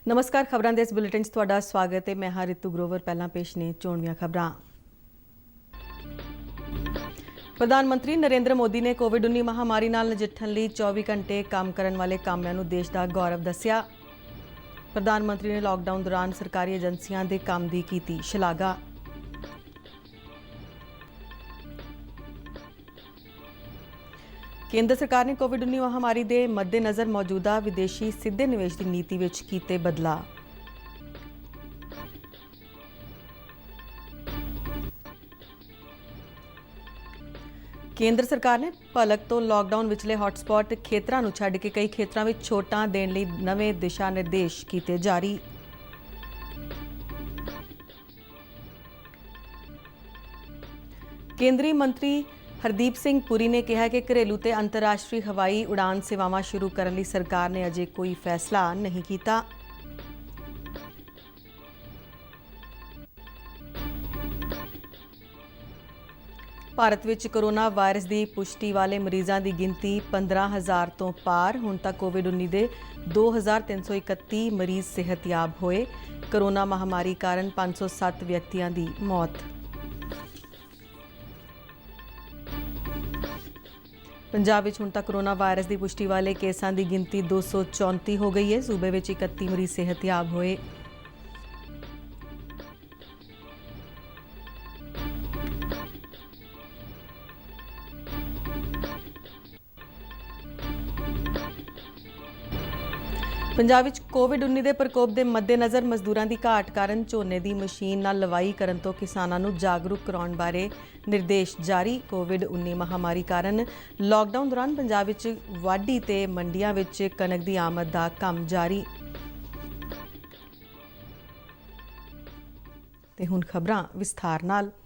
नमस्कार, खबरां दे इस बुलेटिन च तुहाडा स्वागत है। मैं हां रितु ग्रोवर। पहलां पेश ने चोणवीआं खबरां। प्रधानमंत्री नरेंद्र मोदी ने कोविड-19 महामारी नाल नजिठण लई 24 घंटे काम करन वाले कामिਆਂ ਨੂੰ देश ਦਾ गौरव दस्सिया। प्रधानमंत्री ने लॉकडाउन दौरान सरकारी एजेंसियां दे काम दी कीती शलाघा। केंद्र सरकार ने कोविड-19 महामारी के मद्देनज़र मौजूदा विदेशी सीधे निवेश की नीति विच कीते बदलाव। केंद्र सरकार ने भलक तो लॉकडाउन विचले हॉटस्पॉट खेतरां नूं छड्ड के कई खेतरां विच छूटां देण लई नवे दिशा निर्देश कीते जारी। केंद्रीय मंत्री हरदीप सिंह पुरी ने कहा कि घरेलू ते अंतरराष्ट्रीय हवाई उड़ान सेवावां शुरू करने लई सरकार ने अजे कोई फैसला नहीं कीता। भारत विच कोरोना वायरस की पुष्टि वाले मरीजों की गिनती 15,000 तो पार। हुण तक कोविड-19 के 2,331 मरीज सेहतयाब होए। कोरोना महामारी कारण 507 व्यक्तियों की मौत। पंजाब विच हुण तक कोरोना वायरस की पुष्टि वाले केसां की गिनती 234 हो गई है। सूबे विच 31 मरीज सेहतयाब होए। पंजाब विच कोविड-19 के प्रकोप के मद्देनज़र मजदूरों की घाट कारण झोने की मशीन नाल लवाई करन तो किसानां नूं जागरूक कराउण बारे निर्देश जारी। कोविड-19 महामारी कारण लॉकडाउन दौरान पंजाब विच वाढी ते मंडियां विच कणक की आमद का काम जारी। ते हुण खबरां विस्तार नाल।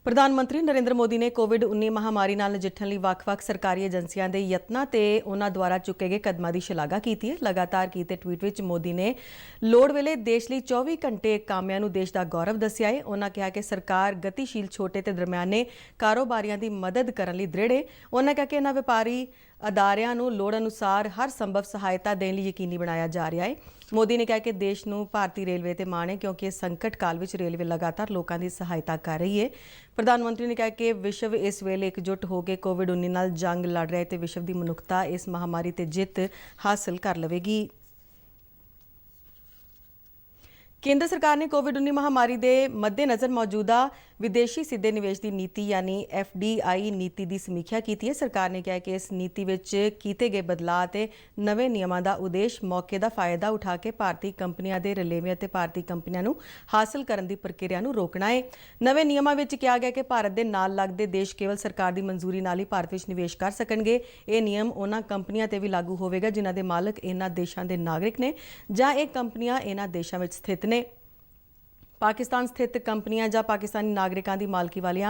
प्रधानमंत्री नरेंद्र मोदी ने कोविड-19 महामारी नाल नजिठण लई ਵੱਖ-ਵੱਖ सरकारी एजेंसियां दे यत्नां ते उन्हां द्वारा चुके गए कदमां दी शलाघा कीती है। लगातार कीते ट्वीट विच मोदी ने लोड़ वेले देश लई 24 घंटे कामिਆਂ ਨੂੰ देश ਦਾ गौरव दस्सिया है। उन्हां कहा कि सरकार गतिशील छोटे ते दरमियाने कारोबारियां दी मदद करन लई दृढ़ है। उन्हां कहा कि इन्हां व्यापारी अदारियां ਨੂੰ लोड़ अनुसार हर संभव सहायता देने ਲਈ यकीनी बनाया जा रहा है। मोदी ने कहा कि देश ਨੂੰ भारतीय रेलवे ते माण है क्योंकि इस संकट काल विच रेलवे लगातार लोगों की सहायता कर रही है। प्रधानमंत्री ने कहा कि विश्व इस वेले एकजुट होकर कोविड-19 नाल जंग लड़ रहा है तो विश्व की मनुखता इस महामारी ते जित हासिल कर लवेगी। केंद्र सरकार ने कोविड-19 महामारी के मद्देनज़र मौजूदा विदेशी सीधे निवेश की नीति यानी FDI नीति की समीक्षा की है। सरकार ने कहा कि इस नीति विच कीते गए बदलाव ते नवे नियमों का उद्देश्य मौके का फायदा उठा के भारतीय कंपनियों के रलेवें ते भारतीय कंपनियों को हासिल करने की प्रक्रिया को रोकना है। नवे नियमों में कहा गया कि भारत के नाल लगते देश केवल सरकार की मंजूरी नाल ही भारत में निवेश कर सकणगे। ये नियम उन्हां कंपनियों ते भी लागू होवेगा जिन्हां दे मालक इन्हां देशों के नागरिक ने जां ये कंपनियां इन्हां देशों में स्थित ने। पाकिस्तान स्थित कंपनियां जां पाकिस्तानी नागरिकों की मालकी वालियां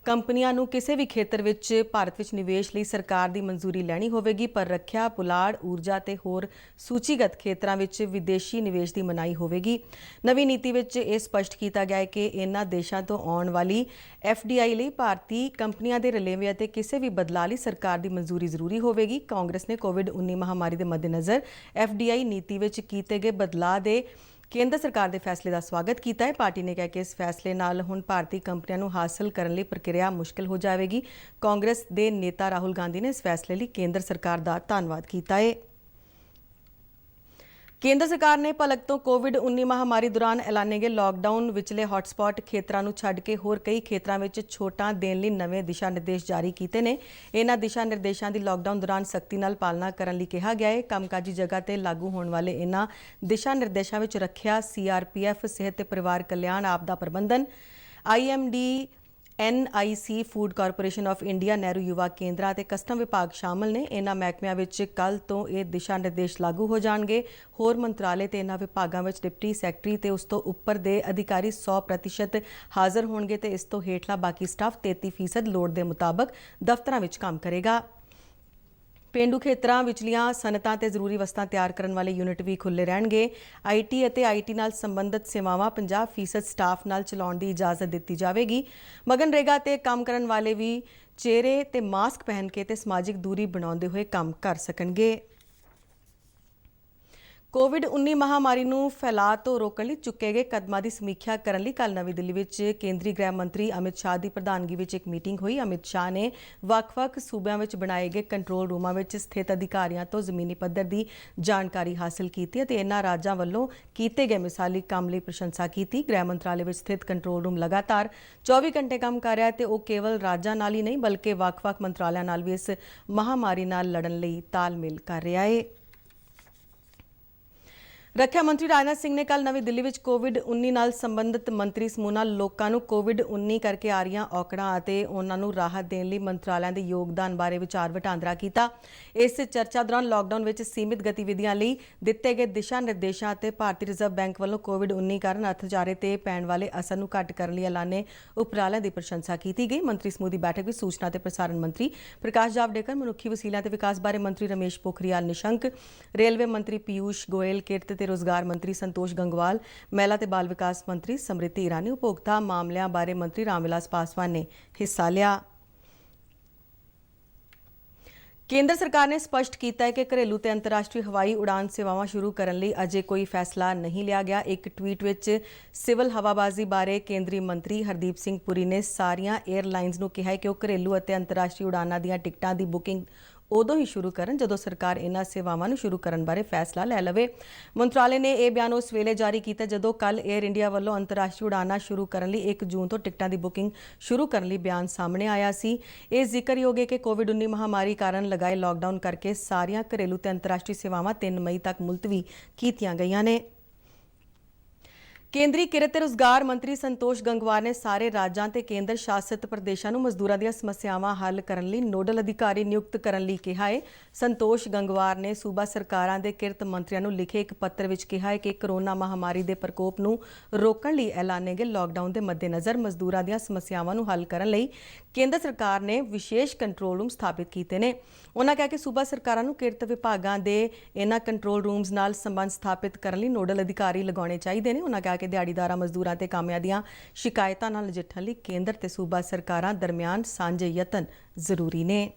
कंपनियां नूं किसी भी खेतर विच भारत विच निवेश लई सरकार की मंजूरी लैनी होवेगी, पर रखिया, पुलाड़, ऊर्जा ते होर सूचीगत खेतरां विच विदेशी निवेश की मनाही होवेगी। नवी नीति विच यह स्पष्ट किया गया है कि इन्हां देशों तो आउण वाली FDI लई भारतीय कंपनियां दे रलेवें ते किसी भी बदलाव लई सरकार की मंजूरी जरूरी होवेगी। कांग्रेस ने कोविड-19 महामारी के मद्देनज़र FDI नीति विच कीते गए बदलाव दे केंद्र सरकार के फैसले का स्वागत किया है। पार्टी ने कहा कि इस फैसले नाल हुण भारतीय कंपनियों को हासिल करने लई प्रक्रिया मुश्किल हो जाएगी। कांग्रेस के नेता राहुल गांधी ने इस फैसले लई केंद्र सरकार का धन्यवाद किया है। केंद्र सरकार ने भलक तो कोविड-19 महामारी दौरान ऐलाने गए लॉकडाउन विचले हॉटस्पॉट खेतरां नूं छड्ड के होर कई खेतरां विच छूटां देण लई नवे दिशा निर्देश जारी किए हैं। इन्हां दिशा निर्देशों की लॉकडाउन दौरान सख्ती नाल पालना करने लई कहा गया है। कामकाजी जगह ते लागू होने वाले इन्हां दिशा निर्देशों विच रखिया, CRPF, सेहत ते परिवार कल्याण, आपदा प्रबंधन, IMD, NIC, food corporation of India, Nehru युवा केंद्र ते कस्टम विभाग शामिल ने। इन्हां महकमिਆਂ विच कल तो ये दिशा निर्देश लागू हो जाएंगे। होर मंत्रालय ते इन्हां विभागां विच डिप्टी सैकटरी ते उस तो उपर दे अधिकारी 100% हाज़र होणगे ते इस तो हेठला बाकी स्टाफ 33% लोड़ के मुताबक दफ्तरां विच काम करेगा। पेंडू खेतरां विचलियां सनतां ते जरूरी वस्तां तैयार करने वाले यूनिट भी खुले रहणगे। IT ਅਤੇ IT नाल संबंधित सेवावां 50% स्टाफ नाल चलाउण दी इजाजत दित्ती जावेगी। मनरेगा ते काम करन वाले भी चेहरे ते मास्क पहन के ते समाजिक दूरी बनाउंदे होए काम कर सकणगे। ਕੋਵਿਡ-19 ਮਹਾਮਾਰੀ ਨੂੰ ਫੈਲਾਅ ਤੋਂ ਰੋਕਣ ਲਈ ਚੁੱਕੇ ਗਏ ਕਦਮਾਂ ਦੀ ਸਮੀਖਿਆ ਕਰਨ ਲਈ ਕੱਲ੍ਹ ਨਵੀਂ ਦਿੱਲੀ ਵਿੱਚ ਕੇਂਦਰੀ ਗ੍ਰਹਿ ਮੰਤਰੀ ਅਮਿਤ ਸ਼ਾਹ ਦੀ ਪ੍ਰਧਾਨਗੀ ਵਿੱਚ ਇੱਕ ਮੀਟਿੰਗ ਹੋਈ। ਅਮਿਤ ਸ਼ਾਹ ਨੇ ਵੱਖ-ਵੱਖ ਸੂਬਿਆਂ ਵਿੱਚ ਬਣਾਏ ਗਏ ਕੰਟਰੋਲ ਰੂਮਾਂ ਵਿੱਚ ਸਥਿਤ ਅਧਿਕਾਰੀਆਂ ਤੋਂ ਜ਼ਮੀਨੀ ਪੱਧਰ ਦੀ ਜਾਣਕਾਰੀ ਹਾਸਲ ਕੀਤੀ ਅਤੇ ਇਹਨਾਂ ਰਾਜਾਂ ਵੱਲੋਂ ਕੀਤੇ ਗਏ ਮਿਸਾਲੀ ਕੰਮ ਲਈ ਪ੍ਰਸ਼ੰਸਾ ਕੀਤੀ। ਗ੍ਰਹਿ ਮੰਤਰਾਲੇ ਵਿੱਚ ਸਥਿਤ ਕੰਟਰੋਲ ਰੂਮ ਲਗਾਤਾਰ 24 ਘੰਟੇ ਕੰਮ ਕਰ ਰਿਹਾ ਹੈ ਤੇ ਉਹ ਕੇਵਲ ਰਾਜਾਂ ਨਾਲ ਹੀ ਨਹੀਂ ਬਲਕਿ ਵੱਖ-ਵੱਖ ਮੰਤਰਾਲਿਆਂ ਨਾਲ ਵੀ ਇਸ ਮਹਾਮਾਰੀ ਨਾਲ ਲੜਨ ਲਈ ਤਾਲਮੇਲ ਕਰ ਰਿਹਾ ਹੈ। ਰੱਖਿਆ ਮੰਤਰੀ ਰਾਜਨਾਥ ਸਿੰਘ ਨੇ ਕੱਲ੍ਹ ਨਵੀਂ ਦਿੱਲੀ ਵਿੱਚ ਕੋਵਿਡ-19 ਨਾਲ ਸੰਬੰਧਿਤ ਮੰਤਰੀ ਸਮੂਹ ਨਾਲ ਲੋਕਾਂ ਨੂੰ ਕੋਵਿਡ-19 ਕਰਕੇ ਆ ਰਹੀਆਂ ਔਕੜਾਂ ਅਤੇ ਉਹਨਾਂ ਨੂੰ ਰਾਹਤ ਦੇਣ ਲਈ ਮੰਤਰਾਲਿਆਂ ਦੇ ਯੋਗਦਾਨ ਬਾਰੇ ਵਿਚਾਰ ਵਟਾਂਦਰਾ ਕੀਤਾ। ਇਸ ਚਰਚਾ ਦੌਰਾਨ ਲਾਕਡਾਊਨ ਵਿੱਚ ਸੀਮਿਤ ਗਤੀਵਿਧੀਆਂ ਲਈ ਦਿੱਤੇ ਗਏ ਦਿਸ਼ਾ ਨਿਰਦੇਸ਼ਾਂ ਅਤੇ ਭਾਰਤੀ ਰਿਜ਼ਰਵ ਬੈਂਕ ਵੱਲੋਂ ਕੋਵਿਡ-19 ਕਾਰਨ ਅਰਥਚਾਰੇ ਤੇ ਪੈਣ ਵਾਲੇ ਅਸਰ ਨੂੰ ਘੱਟ ਕਰਨ ਲਈ ਐਲਾਨੇ ਉਪਰਾਲਿਆਂ ਦੀ ਪ੍ਰਸ਼ੰਸਾ ਕੀਤੀ ਗਈ। ਮੰਤਰੀ ਸਮੂਹ ਦੀ ਬੈਠਕ ਵਿੱਚ ਸੂਚਨਾ ਤੇ ਪ੍ਰਸਾਰਣ ਮੰਤਰੀ ਪ੍ਰਕਾਸ਼ ਜਾਵੜੇਕਰ, ਮਨੁੱਖੀ ਵਸੀਲਿਆਂ ਤੇ ਵਿਕਾਸ ਬਾਰੇ ਮੰਤਰੀ ਰਮੇਸ਼ ਪੋਖਰਿਆਲ ਨਿਸ਼ੰਕ, ਰੇਲਵੇ ਮੰਤਰੀ ਪੀਯੂਸ਼ ਗੋਇਲ, ਕਿਰਤ ਤੇ ਰੋਜ਼ਗਾਰ ਮੰਤਰੀ ਸੰਤੋਸ਼ ਗੰਗਵਾਲ, ਮਹਿਲਾ ਤੇ ਬਾਲ ਵਿਕਾਸ ਮੰਤਰੀ ਸਮ੍ਰਿਤੀ ਈਰਾਨੀ, ਉਪਭੋਗਤਾ ਮਾਮਲਿਆਂ ਬਾਰੇ ਮੰਤਰੀ ਰਾਮ ਵਿਲਾਸ ਪਾਸਵਾਨ ਨੇ ਹਿੱਸਾ ਲਿਆ। ਕੇਂਦਰ ਸਰਕਾਰ ਨੇ ਸਪਸ਼ਟ ਕੀਤਾ ਹੈ ਕਿ ਘਰੇਲੂ ਤੇ ਅੰਤਰਰਾਸ਼ਟਰੀ ਹਵਾਈ ਉਡਾਨ ਸੇਵਾਵਾਂ ਸ਼ੁਰੂ ਕਰਨ ਲਈ ਅਜੇ ਕੋਈ ਫੈਸਲਾ ਨਹੀਂ ਲਿਆ ਗਿਆ। ਇੱਕ ਟਵੀਟ ਵਿੱਚ ਸਿਵਲ ਹਵਾਬਾਜ਼ੀ ਬਾਰੇ ਕੇਂਦਰੀ ਮੰਤਰੀ ਹਰਦੀਪ ਸਿੰਘ ਪੁਰੀ ਨੇ ਸਾਰੀਆਂ 에ਅਰਲਾਈਨਜ਼ ਨੂੰ ਕਿਹਾ ਹੈ ਕਿ ਉਹ ਘਰੇਲੂ ਅਤੇ ਅੰਤਰਰਾਸ਼ਟਰੀ ਉਡਾਨਾਂ ਦੀਆਂ ਟਿਕਟਾਂ ਦੀ ਬੁਕਿੰਗ ਉਦੋਂ ਹੀ ਸ਼ੁਰੂ ਕਰਨ ਜਦੋਂ ਸਰਕਾਰ ਇਹਨਾਂ ਸੇਵਾਵਾਂ ਨੂੰ ਸ਼ੁਰੂ ਕਰਨ ਬਾਰੇ ਫੈਸਲਾ ਲੈ ਲਵੇ। ਮੰਤਰਾਲੇ ਨੇ ਇਹ ਬਿਆਨ ਉਸ ਵੇਲੇ ਜਾਰੀ ਕੀਤਾ ਜਦੋਂ ਕੱਲ੍ਹ 에ਅਰ ਇੰਡੀਆ ਵੱਲੋਂ ਅੰਤਰਰਾਸ਼ਟਰੀ ਉਡਾਨਾਂ ਸ਼ੁਰੂ ਕਰਨ ਲਈ 1 ਜੂਨ ਤੋਂ ਟਿਕਟਾਂ ਦੀ ਬੁਕਿੰਗ ਸ਼ੁਰੂ ਕਰਨ ਲਈ ਬਿਆਨ ਸਾਹਮਣੇ ਆਇਆ ਸੀ। ਇਹ ਜ਼ਿਕਰਯੋਗ ਹੈ ਕਿ ਕੋਵਿਡ-19 ਮਹਾਮਾਰੀ ਕਾਰਨ ਲਗਾਏ ਲਾਕਡਾਊਨ ਕਰਕੇ ਸਾਰੀਆਂ ਘਰੇਲੂ ਤੇ ਅੰਤਰਰਾਸ਼ਟਰੀ ਸੇਵਾਵਾਂ 3 ਮਈ ਤੱਕ ਮੁਲਤਵੀ ਕੀਤੀਆਂ ਗਈਆਂ ਨੇ। ਕੇਂਦਰੀ ਕਿਰਤ ਤੇ ਰੋਜ਼ਗਾਰ ਮੰਤਰੀ ਸੰਤੋਸ਼ ਗੰਗਵਾਰ ਨੇ ਸਾਰੇ ਰਾਜਾਂ ਤੇ ਕੇਂਦਰ ਸ਼ਾਸਿਤ ਪ੍ਰਦੇਸ਼ਾਂ ਨੂੰ ਮਜ਼ਦੂਰਾਂ ਦੀਆਂ ਸਮੱਸਿਆਵਾਂ ਹੱਲ ਕਰਨ ਲਈ ਨੋਡਲ ਅਧਿਕਾਰੀ ਨਿਯੁਕਤ ਕਰਨ ਲਈ ਕਿਹਾ ਹੈ। ਸੰਤੋਸ਼ ਗੰਗਵਾਰ ਨੇ ਸੂਬਾ ਸਰਕਾਰਾਂ ਦੇ ਕਿਰਤ ਮੰਤਰੀਆਂ ਨੂੰ ਲਿਖੇ ਇੱਕ ਪੱਤਰ ਵਿੱਚ ਕਿਹਾ ਹੈ ਕਿ ਕੋਰੋਨਾ ਮਹਾਮਾਰੀ ਦੇ ਪ੍ਰਕੋਪ ਨੂੰ ਰੋਕਣ ਲਈ ਐਲਾਨੇ ਗਏ ਲਾਕਡਾਊਨ ਦੇ ਮੱਦੇਨਜ਼ਰ ਮਜ਼ਦੂਰਾਂ ਦੀਆਂ ਸਮੱਸਿਆਵਾਂ ਨੂੰ ਹੱਲ ਕਰਨ ਲਈ ਕੇਂਦਰ ਸਰਕਾਰ ਨੇ ਵਿਸ਼ੇਸ਼ ਕੰਟਰੋਲ ਰੂਮ ਸਥਾਪਿਤ ਕੀਤੇ ਨੇ। ਉਹਨਾਂ ਕਿਹਾ ਕਿ ਸੂਬਾ ਸਰਕਾਰਾਂ ਨੂੰ ਕਿਰਤ ਵਿਭਾਗਾਂ ਦੇ ਇਹਨਾਂ ਕੰਟਰੋਲ ਰੂਮਸ ਨਾਲ ਸੰਬੰਧ ਸਥਾਪਿਤ ਕਰਨ ਲਈ ਨੋਡਲ ਅਧਿਕਾਰੀ ਲਗਾਉਣੇ ਚਾਹੀਦੇ ਨੇ। ਉਹਨਾਂ ਕਿਹਾ ਕਿ ਦਿਹਾੜੀਦਾਰਾਂ, ਮਜ਼ਦੂਰਾਂ ਤੇ ਕਾਮਿਆਂ ਦੀਆਂ ਸ਼ਿਕਾਇਤਾਂ ਨਾਲ ਨਜਿੱਠਣ ਲਈ ਕੇਂਦਰ ਤੇ ਸੂਬਾ ਸਰਕਾਰਾਂ ਦਰਮਿਆਨ ਸਾਂਝੇ ਯਤਨ ਜ਼ਰੂਰੀ ਨੇ।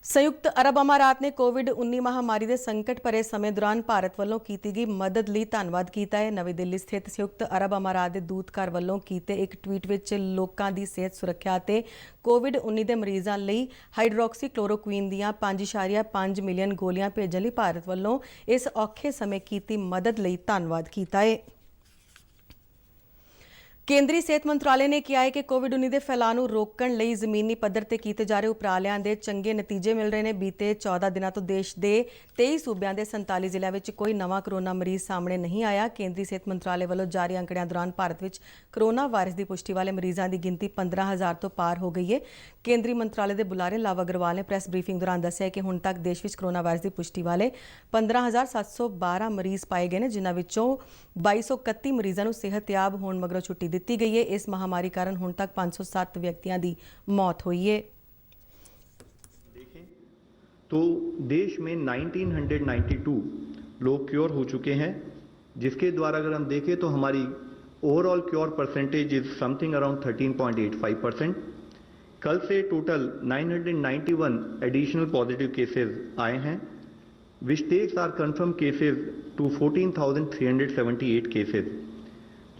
ਸੰਯੁਕਤ ਅਰਬ ਅਮਾਰਾਤ ਨੇ ਕੋਵਿਡ-19 ਮਹਾਮਾਰੀ ਦੇ ਸੰਕਟ ਭਰੇ ਸਮੇਂ ਦੌਰਾਨ ਭਾਰਤ ਵੱਲੋਂ ਕੀਤੀ ਗਈ ਮਦਦ ਲਈ ਧੰਨਵਾਦ ਕੀਤਾ ਹੈ। ਨਵੀਂ ਦਿੱਲੀ ਸਥਿਤ ਸੰਯੁਕਤ ਅਰਬ ਅਮਾਰਾਤ ਦੇ ਦੂਤਘਰ ਵੱਲੋਂ ਕੀਤੇ ਇੱਕ ਟਵੀਟ ਵਿੱਚ ਲੋਕਾਂ ਦੀ ਸਿਹਤ ਸੁਰੱਖਿਆ ਅਤੇ ਕੋਵਿਡ-19 ਦੇ ਮਰੀਜ਼ਾਂ ਲਈ ਹਾਈਡਰੋਕਸੀ ਕਲੋਰੋਕੁਈਨ ਦੀਆਂ 5.5 ਮਿਲੀਅਨ ਗੋਲੀਆਂ ਭੇਜਣ ਲਈ ਭਾਰਤ ਵੱਲੋਂ ਇਸ ਔਖੇ ਸਮੇਂ ਕੀਤੀ ਮਦਦ ਲਈ ਧੰਨਵਾਦ ਕੀਤਾ ਹੈ। ਕੇਂਦਰੀ ਸਿਹਤ ਮੰਤਰਾਲੇ ਨੇ ਕਿਹਾ ਹੈ ਕਿ ਕੋਵਿਡ-19 ਦੇ ਫੈਲਾਅ ਨੂੰ ਰੋਕਣ ਲਈ ਜ਼ਮੀਨੀ ਪੱਧਰ ਤੇ ਕੀਤੇ ਜਾ ਰਹੇ ਉਪਰਾਲਿਆਂ ਦੇ ਚੰਗੇ ਨਤੀਜੇ ਮਿਲ ਰਹੇ ਨੇ। ਬੀਤੇ 14 ਦਿਨਾਂ ਤੋਂ ਦੇਸ਼ ਦੇ 23 ਸੂਬਿਆਂ ਦੇ 47 ਜ਼ਿਲ੍ਹਿਆਂ ਵਿੱਚ ਕੋਈ ਨਵਾਂ ਕਰੋਨਾ ਮਰੀਜ਼ ਸਾਹਮਣੇ ਨਹੀਂ ਆਇਆ। ਕੇਂਦਰੀ ਸਿਹਤ ਮੰਤਰਾਲੇ ਵੱਲੋਂ ਜਾਰੀ ਅੰਕੜਿਆਂ ਦੌਰਾਨ ਭਾਰਤ ਵਿੱਚ ਕਰੋਨਾ ਵਾਇਰਸ ਦੀ ਪੁਸ਼ਟੀ ਵਾਲੇ ਮਰੀਜ਼ਾਂ ਦੀ ਗਿਣਤੀ 15,000 ਤੋਂ ਪਾਰ ਹੋ ਗਈ ਹੈ। ਕੇਂਦਰੀ ਮੰਤਰਾਲੇ ਦੇ ਬੁਲਾਰੇ ਲਵ ਅਗਰਵਾਲ ਨੇ ਪ੍ਰੈਸ ਬਰੀਫਿੰਗ ਦੌਰਾਨ ਦੱਸਿਆ ਕਿ ਹੁਣ ਤੱਕ ਦੇਸ਼ ਵਿੱਚ ਕਰੋਨਾ ਵਾਇਰਸ ਦੀ ਪੁਸ਼ਟੀ ਵਾਲੇ 15,712 ਮਰੀਜ਼ ਪਾਏ ਗਏ ਨੇ, ਜਿਨ੍ਹਾਂ ਵਿੱਚੋਂ 2231 ਮਰੀਜ਼ਾਂ ਨੂੰ ਸਿਹਤਯਾਬ ਹੋਣ ਮਗਰੋਂ ਛੁੱਟੀ ਦਿੱਤੀ ਗਈ ਹੈ। ਇਸ ਮਹਾਮਾਰੀ ਕਾਰਨ ਹੁਣ ਤੱਕ 507 ਵਿਅਕਤੀਆਂ ਦੀ मौत हुई है। तो देश में 1992 लोग क्योर हो चुके हैं, जिसके द्वारा अगर हम देखें तो हमारी overall cure percentage is something around 13.85%। कल से टोटल 991 एडिशनल पॉजिटिव केसेस आए हैं, which takes our confirm cases to 14,378 cases.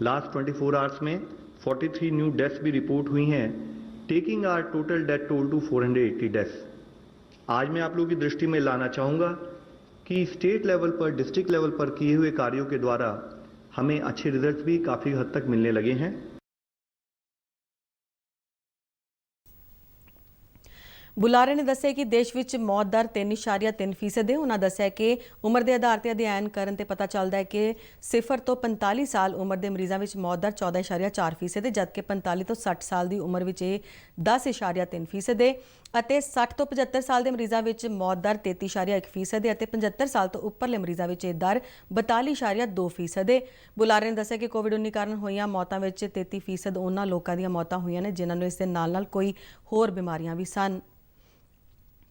Last 24 hours में 43 न्यू डेथ्स भी रिपोर्ट हुई हैं, taking our total death toll to 480 deaths. आज मैं आप लोगों की दृष्टि में लाना चाहूँगा कि स्टेट लेवल पर, डिस्ट्रिक्ट लेवल पर किए हुए कार्यों के द्वारा हमें अच्छे रिजल्ट्स भी काफ़ी हद तक मिलने लगे हैं। ਬੁਲਾਰੇ ਨੇ ਦੱਸਿਆ ਕਿ ਦੇਸ਼ ਵਿੱਚ ਮੌਤ ਦਰ 3.3% ਹੈ। ਉਹਨਾਂ ਦੱਸਿਆ ਕਿ ਉਮਰ ਦੇ ਆਧਾਰ ਤੇ ਅਧਿਐਨ ਕਰਨ ਤੇ ਪਤਾ ਚੱਲਦਾ ਹੈ ਕਿ 0 ਤੋਂ 45 ਸਾਲ ਉਮਰ ਦੇ ਮਰੀਜ਼ਾਂ ਵਿੱਚ ਮੌਤ ਦਰ 14.4% ਹੈ, ਜਦਕਿ 45 ਤੋਂ 60 ਸਾਲ ਦੀ ਉਮਰ ਵਿੱਚ ਇਹ 10.3% ਹੈ ਅਤੇ 60 ਤੋਂ 75 ਸਾਲ ਦੇ ਮਰੀਜ਼ਾਂ ਵਿੱਚ ਮੌਤ ਦਰ 33.1% ਹੈ ਅਤੇ 75 ਸਾਲ ਤੋਂ ਉੱਪਰਲੇ ਮਰੀਜ਼ਾਂ ਵਿੱਚ ਇਹ ਦਰ 42.2% ਹੈ। ਬੁਲਾਰੇ ਨੇ ਦੱਸਿਆ ਕਿ ਕੋਵਿਡ-19 ਕਾਰਨ ਹੋਈਆਂ ਮੌਤਾਂ ਵਿੱਚ 33% ਉਹਨਾਂ ਲੋਕਾਂ ਦੀਆਂ ਮੌਤਾਂ ਹੋਈਆਂ ਨੇ ਜਿਨ੍ਹਾਂ ਨੂੰ ਇਸ ਦੇ ਨਾਲ ਕੋਈ ਹੋਰ ਬਿਮਾਰੀਆਂ ਵੀ ਸਨ।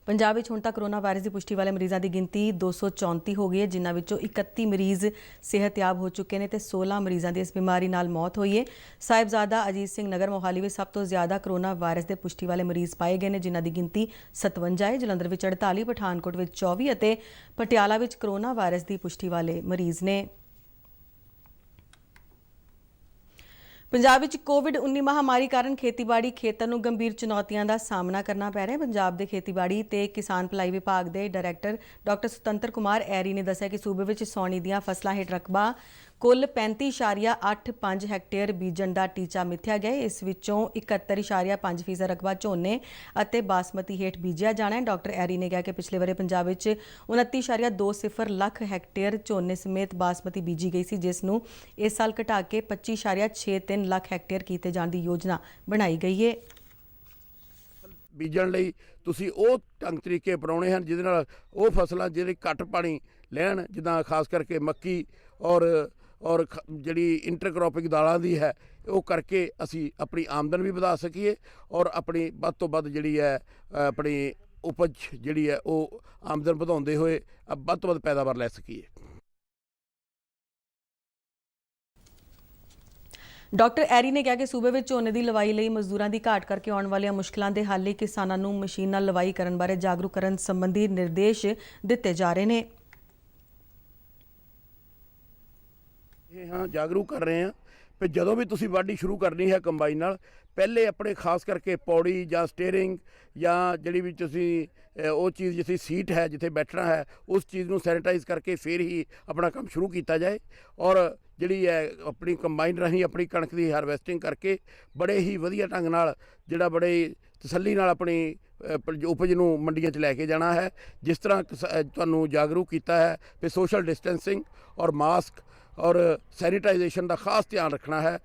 ਪੰਜਾਬ ਵਿੱਚ ਹੁਣ ਤੱਕ ਕੋਰੋਨਾ ਵਾਇਰਸ ਦੀ ਪੁਸ਼ਟੀ ਵਾਲੇ ਮਰੀਜ਼ਾਂ ਦੀ ਗਿਣਤੀ 234 ਹੋ ਗਈ ਹੈ, ਜਿਨ੍ਹਾਂ ਵਿੱਚੋਂ 31 ਮਰੀਜ਼ ਸਿਹਤਯਾਬ ਹੋ ਚੁੱਕੇ ਨੇ ਤੇ 16 ਮਰੀਜ਼ਾਂ ਦੀ ਇਸ ਬਿਮਾਰੀ ਨਾਲ ਮੌਤ ਹੋਈ ਹੈ। ਸਾਹਿਬਜ਼ਾਦਾ ਅਜੀਤ ਸਿੰਘ ਨਗਰ ਮੋਹਾਲੀ ਵਿੱਚ ਸਭ ਤੋਂ ਜ਼ਿਆਦਾ ਕੋਰੋਨਾ ਵਾਇਰਸ ਦੇ ਪੁਸ਼ਟੀ ਵਾਲੇ ਮਰੀਜ਼ ਪਾਏ ਗਏ ਨੇ, ਜਿਨ੍ਹਾਂ ਦੀ ਗਿਣਤੀ 57 ਹੈ। ਜਲੰਧਰ ਵਿੱਚ 48, ਪਠਾਨਕੋਟ ਵਿੱਚ 24 ਅਤੇ ਪਟਿਆਲਾ ਵਿੱਚ ਕੋਰੋਨਾ ਵਾਇਰਸ ਦੀ ਪੁਸ਼ਟੀ ਵਾਲੇ ਮਰੀਜ਼ ਨੇ। ਪੰਜਾਬ ਵਿੱਚ ਕੋਵਿਡ-19 ਮਹਾਮਾਰੀ ਕਾਰਨ ਖੇਤੀਬਾੜੀ ਖੇਤਰ ਨੂੰ ਗੰਭੀਰ ਚੁਣੌਤੀਆਂ ਦਾ ਸਾਹਮਣਾ ਕਰਨਾ ਪੈ ਰਿਹਾ ਹੈ। ਪੰਜਾਬ ਦੇ ਖੇਤੀਬਾੜੀ ਤੇ ਕਿਸਾਨ ਭਲਾਈ ਵਿਭਾਗ ਦੇ ਡਾਇਰੈਕਟਰ ਡਾਕਟਰ ਸੁਤੰਤਰ ਕੁਮਾਰ ਐਰੀ ਨੇ ਦੱਸਿਆ ਕਿ ਸੂਬੇ ਵਿੱਚ ਸੌਣੀ ਦੀਆਂ ਫਸਲਾਂ ਹੇਠ ਰਕਬਾ ਕੁੱਲ 35.85 ਹੈਕਟੇਅਰ ਬੀਜਣ ਦਾ ਟੀਚਾ ਮਿੱਥਿਆ ਗਿਆ ਹੈ। ਇਸ ਵਿੱਚੋਂ 71.5% ਰਕਬਾ ਝੋਨੇ ਅਤੇ ਬਾਸਮਤੀ ਹੇਠ ਬੀਜਿਆ ਜਾਣਾ ਹੈ। ਡਾਕਟਰ ਐਰੀ ਨੇ ਕਿਹਾ ਕਿ ਪਿਛਲੇ ਵਰੇ ਪੰਜਾਬ ਵਿੱਚ 29.20 ਲੱਖ ਹੈਕਟੇਅਰ ਝੋਨੇ ਸਮੇਤ ਬਾਸਮਤੀ ਬੀਜੀ ਗਈ ਸੀ, ਜਿਸ ਨੂੰ ਇਸ ਸਾਲ ਘਟਾ ਕੇ 25.63 ਲੱਖ ਹੈਕਟੇਅਰ ਕੀਤੇ ਜਾਣ ਦੀ ਯੋਜਨਾ ਬਣਾਈ ਗਈ ਹੈ। ਬੀਜਣ ਲਈ ਤੁਸੀਂ ਉਹ ਢੰਗ ਤਰੀਕੇ ਅਪਣਾਉਣੇ ਹਨ ਜਿਹਦੇ ਨਾਲ ਉਹ ਫਸਲਾਂ ਜਿਹੜੇ ਘੱਟ ਪਾਣੀ ਲੈਣ, ਜਿੱਦਾਂ ਖਾਸ ਕਰਕੇ ਮੱਕੀ ਔਰ ਜਿਹੜੀ ਇੰਟਰਕ੍ਰੋਪਿੰਗ ਦਾਲਾਂ ਦੀ ਹੈ, ਉਹ ਕਰਕੇ ਅਸੀਂ ਆਪਣੀ ਆਮਦਨ ਵੀ ਵਧਾ ਸਕੀਏ ਔਰ ਆਪਣੀ ਵੱਧ ਤੋਂ ਵੱਧ ਜਿਹੜੀ ਹੈ ਆਪਣੀ ਉਪਜ ਜਿਹੜੀ ਹੈ ਉਹ ਆਮਦਨ ਵਧਾਉਂਦੇ ਹੋਏ ਵੱਧ ਤੋਂ ਵੱਧ ਪੈਦਾਵਾਰ ਲੈ ਸਕੀਏ। ਡਾਕਟਰ ਐਰੀ ਨੇ ਕਿਹਾ ਕਿ ਸੂਬੇ ਵਿੱਚ ਝੋਨੇ ਦੀ ਲਵਾਈ ਲਈ ਮਜ਼ਦੂਰਾਂ ਦੀ ਘਾਟ ਕਰਕੇ ਆਉਣ ਵਾਲੀਆਂ ਮੁਸ਼ਕਲਾਂ ਦੇ ਹੱਲ ਲਈ ਕਿਸਾਨਾਂ ਨੂੰ ਮਸ਼ੀਨ ਨਾਲ ਲਵਾਈ ਕਰਨ ਬਾਰੇ ਜਾਗਰੂਕ ਕਰਨ ਸੰਬੰਧੀ ਨਿਰਦੇਸ਼ ਦਿੱਤੇ ਜਾ ਰਹੇ ਨੇ। ਹਾਂ, ਜਾਗਰੂਕ ਕਰ ਰਹੇ ਹਾਂ ਕਿ ਜਦੋਂ ਵੀ ਤੁਸੀਂ ਵਾਢੀ ਸ਼ੁਰੂ ਕਰਨੀ ਹੈ ਕੰਬਾਈਨ ਨਾਲ, ਪਹਿਲੇ ਆਪਣੇ ਖਾਸ ਕਰਕੇ ਪੌੜੀ ਜਾਂ ਸਟੀਅਰਿੰਗ ਜਾਂ ਜਿਹੜੀ ਵੀ ਤੁਸੀਂ ਉਹ ਚੀਜ਼ ਜਿੱਥੇ ਸੀਟ ਹੈ, ਜਿੱਥੇ ਬੈਠਣਾ ਹੈ, ਉਸ ਚੀਜ਼ ਨੂੰ ਸੈਨੀਟਾਈਜ਼ ਕਰਕੇ ਫਿਰ ਹੀ ਆਪਣਾ ਕੰਮ ਸ਼ੁਰੂ ਕੀਤਾ ਜਾਏ। ਔਰ ਜਿਹੜੀ ਹੈ ਆਪਣੀ ਕੰਬਾਈਨ ਰਾਹੀਂ ਆਪਣੀ ਕਣਕ ਦੀ ਹਾਰਵੈਸਟਿੰਗ ਕਰਕੇ ਬੜੇ ਹੀ ਵਧੀਆ ਢੰਗ ਨਾਲ ਜਿਹੜਾ ਬੜੇ ਤਸੱਲੀ ਨਾਲ ਆਪਣੀ ਉਪਜ ਨੂੰ ਮੰਡੀਆਂ 'ਚ ਲੈ ਕੇ ਜਾਣਾ ਹੈ। ਜਿਸ ਤਰ੍ਹਾਂ ਤੁਹਾਨੂੰ ਜਾਗਰੂਕ ਕੀਤਾ ਹੈ ਕਿ ਸੋਸ਼ਲ ਡਿਸਟੈਂਸਿੰਗ ਔਰ ਮਾਸਕ ਔਰ ਸੈਨੀਟਾਈਜੇਸ਼ਨ ਦਾ ਖਾਸ ਧਿਆਨ ਰੱਖਣਾ ਹੈ।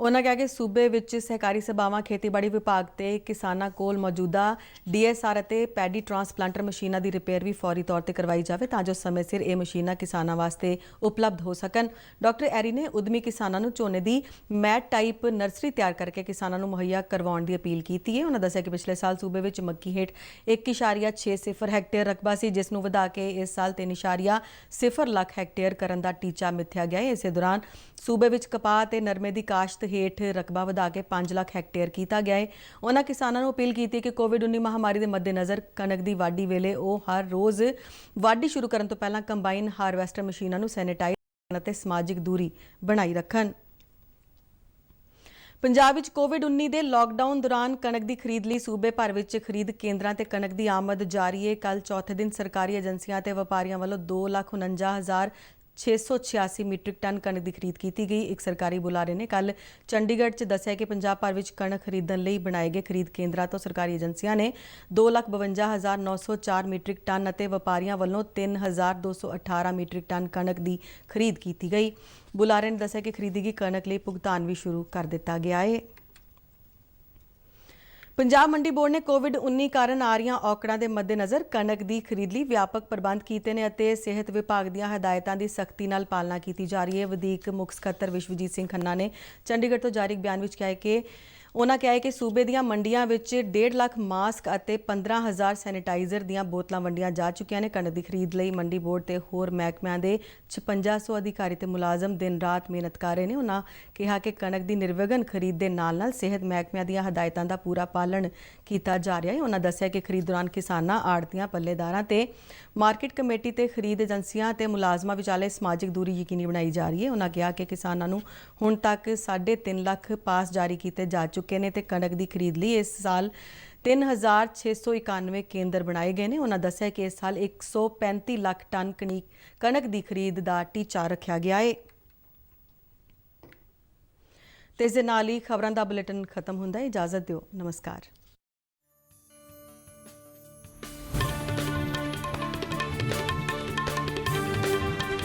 ਉਹਨਾਂ ਕਿਹਾ ਕਿ ਸੂਬੇ ਵਿੱਚ ਸਹਿਕਾਰੀ ਸਭਾਵਾਂ, ਖੇਤੀਬਾੜੀ ਵਿਭਾਗ ਤੇ ਕਿਸਾਨਾਂ ਕੋਲ ਮੌਜੂਦਾ DSR ਅਤੇ ਪੈਡੀ ਟਰਾਂਸਪਲਾਂਟਰ ਮਸ਼ੀਨਾਂ ਦੀ ਰਿਪੇਅਰ ਵੀ ਫੌਰੀ ਤੌਰ ਤੇ ਕਰਵਾਈ ਜਾਵੇ ਤਾਂ ਜੋ ਸਮੇਂ ਸਿਰ ਇਹ ਮਸ਼ੀਨਾਂ ਕਿਸਾਨਾਂ ਵਾਸਤੇ ਉਪਲਬਧ ਹੋ ਸਕਣ। ਡਾਕਟਰ ਐਰੀ ਨੇ ਉਦਮੀ ਕਿਸਾਨਾਂ ਨੂੰ ਝੋਨੇ ਦੀ ਮੈਟ ਟਾਈਪ ਨਰਸਰੀ ਤਿਆਰ ਕਰਕੇ ਕਿਸਾਨਾਂ ਨੂੰ ਮੁਹੱਈਆ ਕਰਵਾਉਣ ਦੀ ਅਪੀਲ ਕੀਤੀ ਹੈ। ਉਹਨਾਂ ਦੱਸਿਆ ਕਿ ਪਿਛਲੇ ਸਾਲ ਸੂਬੇ ਵਿੱਚ ਮੱਕੀ ਹੇਠ 1.60 ਹੈਕਟੇਅਰ ਰਕਬਾ ਸੀ, ਜਿਸ ਨੂੰ ਵਧਾ ਕੇ ਇਸ ਸਾਲ 3.0 ਲੱਖ ਹੈਕਟੇਅਰ ਕਰਨ ਦਾ ਟੀਚਾ ਮਿੱਥਿਆ ਗਿਆ ਹੈ। ਇਸੇ ਦੌਰਾਨ ਸੂਬੇ ਵਿੱਚ ਕਪਾਹ ਤੇ ਨਰਮੇ ਦੀ ਕਾਸ਼ਤ ਹੇਠ ਰਕਬਾ ਵਧਾ ਕੇ 5 ਲੱਖ ਹੈਕਟੇਅਰ ਕੀਤਾ ਗਿਆ ਹੈ। ਉਹਨਾਂ ਕਿਸਾਨਾਂ ਨੂੰ ਅਪੀਲ ਕੀਤੀ ਕਿ ਕੋਵਿਡ-19 ਮਹਾਮਾਰੀ ਦੇ ਮੱਦੇਨਜ਼ਰ ਕਣਕ ਦੀ ਵਾਢੀ ਵੇਲੇ ਉਹ ਹਰ ਰੋਜ਼ ਵਾਢੀ ਸ਼ੁਰੂ ਕਰਨ ਤੋਂ ਪਹਿਲਾਂ ਕੰਬਾਈਨ ਹਾਰਵੈਸਟਰ ਮਸ਼ੀਨਾਂ ਨੂੰ ਸੈਨੀਟਾਈਜ਼ ਕਰਨ ਅਤੇ ਸਮਾਜਿਕ ਦੂਰੀ ਬਣਾਈ ਰੱਖਣ। ਪੰਜਾਬ ਵਿੱਚ ਕੋਵਿਡ-19 ਦੇ ਲਾਕਡਾਊਨ ਦੌਰਾਨ ਕਣਕ ਦੀ ਖਰੀਦ ਲਈ ਸੂਬੇ ਭਰ ਵਿੱਚ ਖਰੀਦ ਕੇਂਦਰਾਂ ਤੇ ਕਣਕ ਦੀ ਆਮਦ ਜਾਰੀ ਹੈ। ਕੱਲ੍ਹ ਚੌਥੇ ਦਿਨ ਸਰਕਾਰੀ ਏਜੰਸੀਆਂ ਤੇ ਵਪਾਰੀਆਂ ਵੱਲੋਂ 2,49,686 ਮੀਟ੍ਰਿਕ ਟਨ ਕਣਕ ਦੀ ਖਰੀਦ ਕੀਤੀ ਗਈ। ਇੱਕ ਸਰਕਾਰੀ ਬੁਲਾਰੇ ਨੇ ਕੱਲ੍ਹ ਚੰਡੀਗੜ੍ਹ 'ਚ ਦੱਸਿਆ ਕਿ ਪੰਜਾਬ ਭਰ ਵਿੱਚ ਕਣਕ ਖਰੀਦਣ ਲਈ ਬਣਾਏ ਗਏ ਖਰੀਦ ਕੇਂਦਰਾਂ ਤੋਂ ਸਰਕਾਰੀ ਏਜੰਸੀਆਂ ਨੇ 2,52,904 ਮੀਟ੍ਰਿਕ ਟਨ ਅਤੇ ਵਪਾਰੀਆਂ ਵੱਲੋਂ 3,218 ਮੀਟ੍ਰਿਕ ਟਨ ਕਣਕ ਦੀ ਖਰੀਦ ਕੀਤੀ ਗਈ। ਬੁਲਾਰੇ ਨੇ ਦੱਸਿਆ ਕਿ ਖਰੀਦੀ ਗਈ ਕਣਕ ਲਈ ਭੁਗਤਾਨ ਵੀ ਸ਼ੁਰੂ ਕਰ ਦਿੱਤਾ ਗਿਆ ਹੈ। ਪੰਜਾਬ ਮੰਡੀ ਬੋਰਡ ਨੇ ਕੋਵਿਡ-19 ਕਾਰਨ ਆ ਰਹੀਆਂ ਔਕੜਾਂ ਦੇ ਮੱਦੇਨਜ਼ਰ ਕਣਕ ਦੀ ਖਰੀਦ ਲਈ ਵਿਆਪਕ ਪ੍ਰਬੰਧ ਕੀਤੇ ਨੇ ਅਤੇ ਸਿਹਤ ਵਿਭਾਗ ਦੀਆਂ ਹਦਾਇਤਾਂ ਦੀ ਸਖਤੀ ਨਾਲ ਪਾਲਣਾ ਕੀਤੀ ਜਾ ਰਹੀ ਹੈ। ਵਧੀਕ ਮੁੱਖ ਸਕੱਤਰ ਵਿਸ਼ਵਜੀਤ ਸਿੰਘ ਖੰਨਾ ਨੇ ਚੰਡੀਗੜ੍ਹ ਤੋਂ ਜਾਰੀ ਇੱਕ ਬਿਆਨ ਵਿੱਚ ਕਿਹਾ ਕਿ ਉਹਨਾਂ ਕਿਹਾ ਕਿ ਸੂਬੇ ਦੀਆਂ ਮੰਡੀਆਂ ਵਿੱਚ 1.5 ਲੱਖ ਮਾਸਕ ਅਤੇ 15,000 ਸੈਨੀਟਾਈਜ਼ਰ ਦੀਆਂ ਬੋਤਲਾਂ ਵੰਡੀਆਂ ਜਾ ਚੁੱਕੀਆਂ ਨੇ। ਕਣਕ ਦੀ ਖਰੀਦ ਲਈ ਮੰਡੀ ਬੋਰਡ ਤੇ ਹੋਰ ਮਹਿਕਮਿਆਂ ਦੇ 5600 ਅਧਿਕਾਰੀ ਤੇ ਮੁਲਾਜ਼ਮ ਦਿਨ ਰਾਤ ਮਿਹਨਤ ਕਰ ਰਹੇ ਨੇ। ਉਹਨਾਂ ਕਿਹਾ ਕਿ ਕਣਕ ਦੀ ਨਿਰਵਿਘਨ ਖਰੀਦ ਦੇ ਨਾਲ-ਨਾਲ ਸਿਹਤ ਮਹਿਕਮਿਆਂ ਦੀਆਂ ਹਦਾਇਤਾਂ ਦਾ ਪੂਰਾ ਪਾਲਣ ਕੀਤਾ ਜਾ ਰਿਹਾ ਹੈ। ਉਹਨਾਂ ਦੱਸਿਆ ਕਿ ਖਰੀਦ ਦੌਰਾਨ ਕਿਸਾਨਾਂ, ਆੜ੍ਹਤੀਆਂ, ਪੱਲੇਦਾਰਾਂ ਤੇ ਮਾਰਕੀਟ ਕਮੇਟੀ ਤੇ ਖਰੀਦ ਏਜੰਸੀਆਂ ਤੇ ਮੁਲਾਜ਼ਮਾਂ ਵਿਚਾਲੇ ਸਮਾਜਿਕ ਦੂਰੀ ਯਕੀਨੀ ਬਣਾਈ ਜਾ ਰਹੀ ਹੈ। ਉਹਨਾਂ ਕਿਹਾ ਕਿ ਕਿਸਾਨਾਂ ਨੂੰ ਹੁਣ ਤੱਕ 3.5 ਲੱਖ ਪਾਸ ਜਾਰੀ ਕੀਤੇ ਜਾ ਚੁੱਕੇ ਨੇ ਤੇ ਕਣਕ ਦੀ ਖਰੀਦ ਲਈ ਇਸ ਸਾਲ 3,691 ਕੇਂਦਰ ਬਣਾਏ ਗਏ ਨੇ। ਉਹਨਾਂ ਦੱਸਿਆ ਕਿ ਇਸ ਸਾਲ 135 ਲੱਖ ਟਨ ਕਣਕ ਦੀ ਖਰੀਦ ਦਾ ਟੀਚਾ ਰੱਖਿਆ ਗਿਆ ਹੈ। ਤੇ ਇਸ ਦੇ ਨਾਲ ਹੀ ਖਬਰਾਂ ਦਾ ਬੁਲੇਟਿਨ ਖਤਮ ਹੁੰਦਾ ਹੈ। ਇਜਾਜ਼ਤ ਦਿਓ। ਨਮਸਕਾਰ।